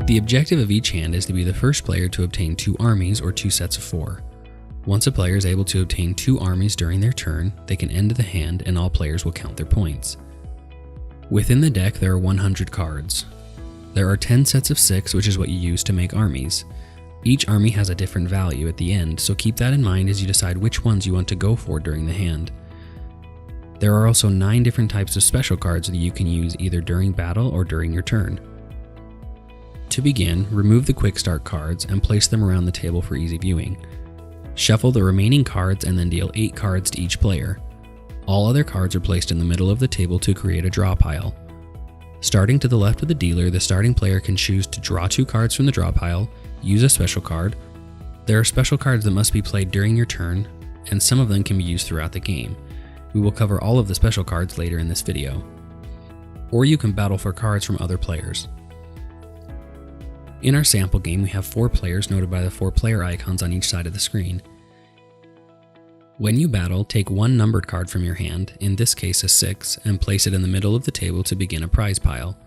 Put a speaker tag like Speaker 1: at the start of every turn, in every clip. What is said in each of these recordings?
Speaker 1: The objective of each hand is to be the first player to obtain 2 armies or 2 sets of 4. Once a player is able to obtain 2 armies during their turn, they can end the hand and all players will count their points. Within the deck there are 100 cards. There are 10 sets of 6, which is what you use to make armies. Each army has a different value at the end, so keep that in mind as you decide which ones you want to go for during the hand. There are also 9 different types of special cards that you can use either during battle or during your turn. To begin, remove the quick start cards and place them around the table for easy viewing. Shuffle the remaining cards and then deal 8 cards to each player. All other cards are placed in the middle of the table to create a draw pile. Starting to the left of the dealer, the starting player can choose to draw 2 cards from the draw pile, use a special card. There are special cards that must be played during your turn, and some of them can be used throughout the game. We will cover all of the special cards later in this video. Or you can battle for cards from other players. In our sample game, we have 4 players noted by the 4 player icons on each side of the screen. When you battle, take 1 numbered card from your hand, in this case a 6, and place it in the middle of the table to begin a prize pile.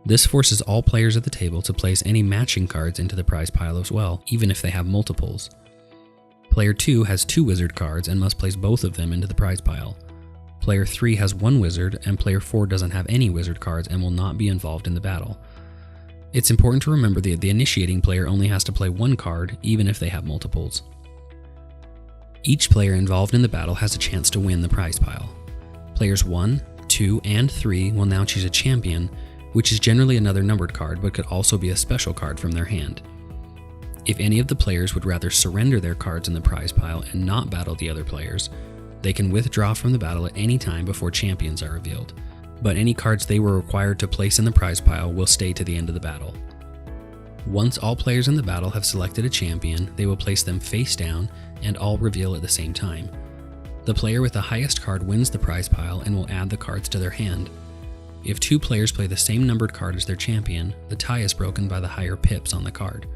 Speaker 1: This forces all players at the table to place any matching cards into the prize pile as well, even if they have multiples. Player 2 has 2 wizard cards and must place both of them into the prize pile. Player 3 has 1 wizard, and player 4 doesn't have any wizard cards and will not be involved in the battle. It's important to remember that the initiating player only has to play 1 card, even if they have multiples. Each player involved in the battle has a chance to win the prize pile. Players 1, 2, and 3 will now choose a champion, which is generally another numbered card but could also be a special card from their hand. If any of the players would rather surrender their cards in the prize pile and not battle the other players, they can withdraw from the battle at any time before champions are revealed. But any cards they were required to place in the prize pile will stay to the end of the battle. Once all players in the battle have selected a champion, they will place them face down and all reveal at the same time. The player with the highest card wins the prize pile and will add the cards to their hand. If 2 players play the same numbered card as their champion, the tie is broken by the higher pips on the card.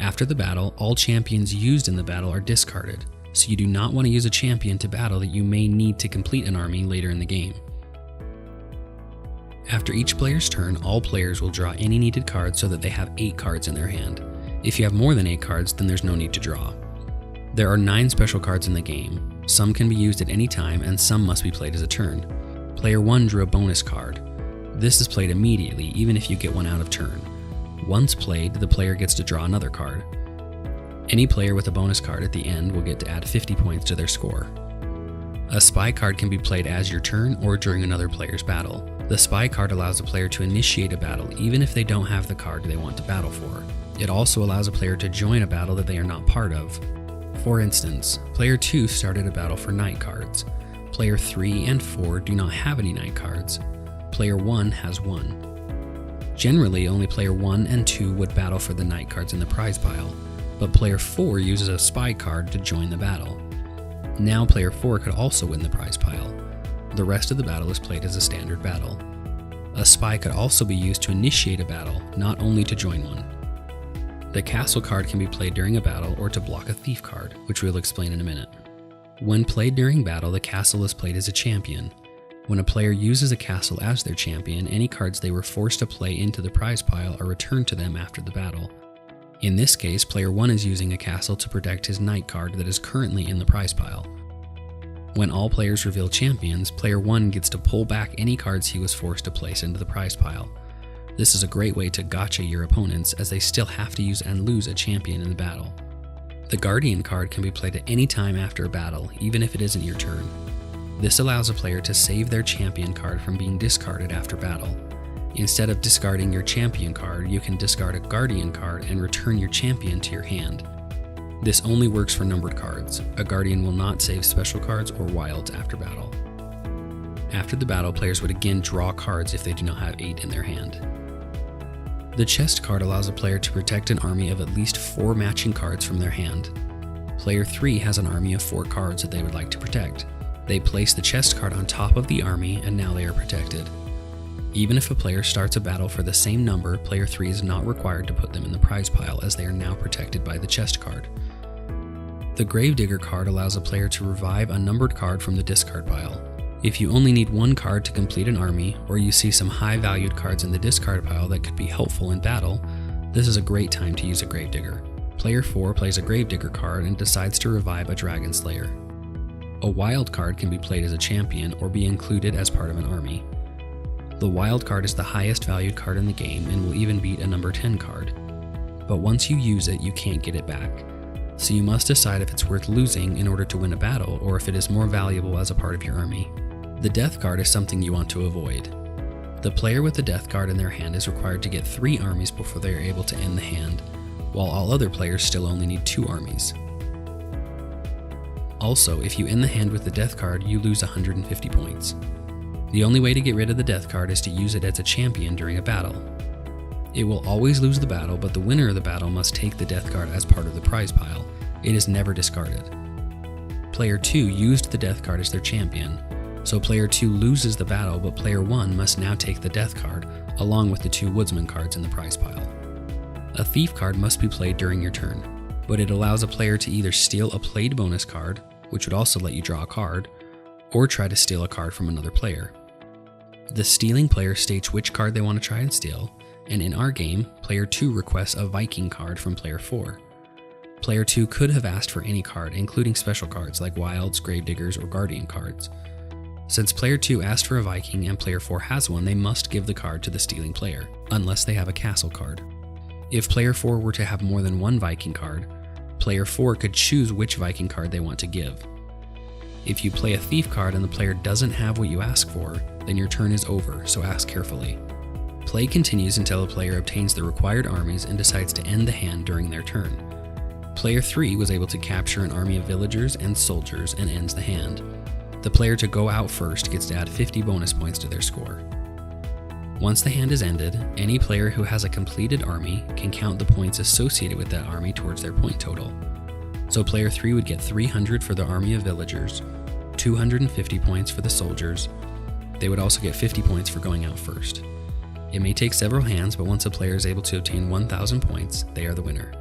Speaker 1: After the battle, all champions used in the battle are discarded, so you do not want to use a champion to battle that you may need to complete an army later in the game. After each player's turn, all players will draw any needed cards so that they have 8 cards in their hand. If you have more than 8 cards, then there's no need to draw. There are 9 special cards in the game. Some can be used at any time and some must be played as a turn. Player 1 drew a bonus card. This is played immediately, even if you get one out of turn. Once played, the player gets to draw another card. Any player with a bonus card at the end will get to add 50 points to their score. A spy card can be played as your turn or during another player's battle. The spy card allows a player to initiate a battle even if they don't have the card they want to battle for. It also allows a player to join a battle that they are not part of. For instance, player 2 started a battle for knight cards. Player 3 and 4 do not have any knight cards. Player 1 has 1. Generally, only player 1 and 2 would battle for the knight cards in the prize pile, but player 4 uses a spy card to join the battle. Now player 4 could also win the prize pile. The rest of the battle is played as a standard battle. A spy could also be used to initiate a battle, not only to join one. The castle card can be played during a battle or to block a thief card, which we'll explain in a minute. When played during battle, the castle is played as a champion. When a player uses a castle as their champion, any cards they were forced to play into the prize pile are returned to them after the battle. In this case, player 1 is using a castle to protect his knight card that is currently in the prize pile. When all players reveal champions, player 1 gets to pull back any cards he was forced to place into the prize pile. This is a great way to gotcha your opponents, as they still have to use and lose a champion in the battle. The Guardian card can be played at any time after a battle, even if it isn't your turn. This allows a player to save their champion card from being discarded after battle. Instead of discarding your champion card, you can discard a Guardian card and return your champion to your hand. This only works for numbered cards. A Guardian will not save special cards or wilds after battle. After the battle, players would again draw cards if they do not have 8 in their hand. The chest card allows a player to protect an army of at least 4 matching cards from their hand. Player 3 has an army of 4 cards that they would like to protect. They place the chest card on top of the army and now they are protected. Even if a player starts a battle for the same number, player 3 is not required to put them in the prize pile, as they are now protected by the chest card. The Gravedigger card allows a player to revive a numbered card from the discard pile. If you only need 1 card to complete an army, or you see some high-valued cards in the discard pile that could be helpful in battle, This is a great time to use a Gravedigger. Player 4 plays a Gravedigger card and decides to revive a Dragon Slayer. A wild card can be played as a champion or be included as part of an army. The wild card is the highest valued card in the game and will even beat a number 10 card. But once you use it, you can't get it back. So you must decide if it's worth losing in order to win a battle or if it is more valuable as a part of your army. The death card is something you want to avoid. The player with the death card in their hand is required to get 3 armies before they are able to end the hand, while all other players still only need 2 armies. Also, if you end the hand with the death card, you lose 150 points. The only way to get rid of the death card is to use it as a champion during a battle. It will always lose the battle, but the winner of the battle must take the death card as part of the prize pile. It is never discarded. Player 2 used the death card as their champion, so player 2 loses the battle, but player 1 must now take the death card along with the 2 woodsman cards in the prize pile. A thief card must be played during your turn, but it allows a player to either steal a played bonus card, which would also let you draw a card, or try to steal a card from another player. The stealing player states which card they want to try and steal, and in our game, player 2 requests a Viking card from player 4. Player 2 could have asked for any card, including special cards like Wilds, Gravediggers, or Guardian cards. Since player 2 asked for a Viking and player 4 has one, they must give the card to the stealing player, unless they have a castle card. If player 4 were to have more than one Viking card, player 4 could choose which Viking card they want to give. If you play a thief card and the player doesn't have what you ask for, then your turn is over, so ask carefully. Play continues until a player obtains the required armies and decides to end the hand during their turn. Player 3 was able to capture an army of villagers and soldiers and ends the hand. The player to go out first gets to add 50 bonus points to their score. Once the hand is ended, any player who has a completed army can count the points associated with that army towards their point total. So player 3 would get 300 for the army of villagers, 250 points for the soldiers. They would also get 50 points for going out first. It may take several hands, but once a player is able to obtain 1,000 points, they are the winner.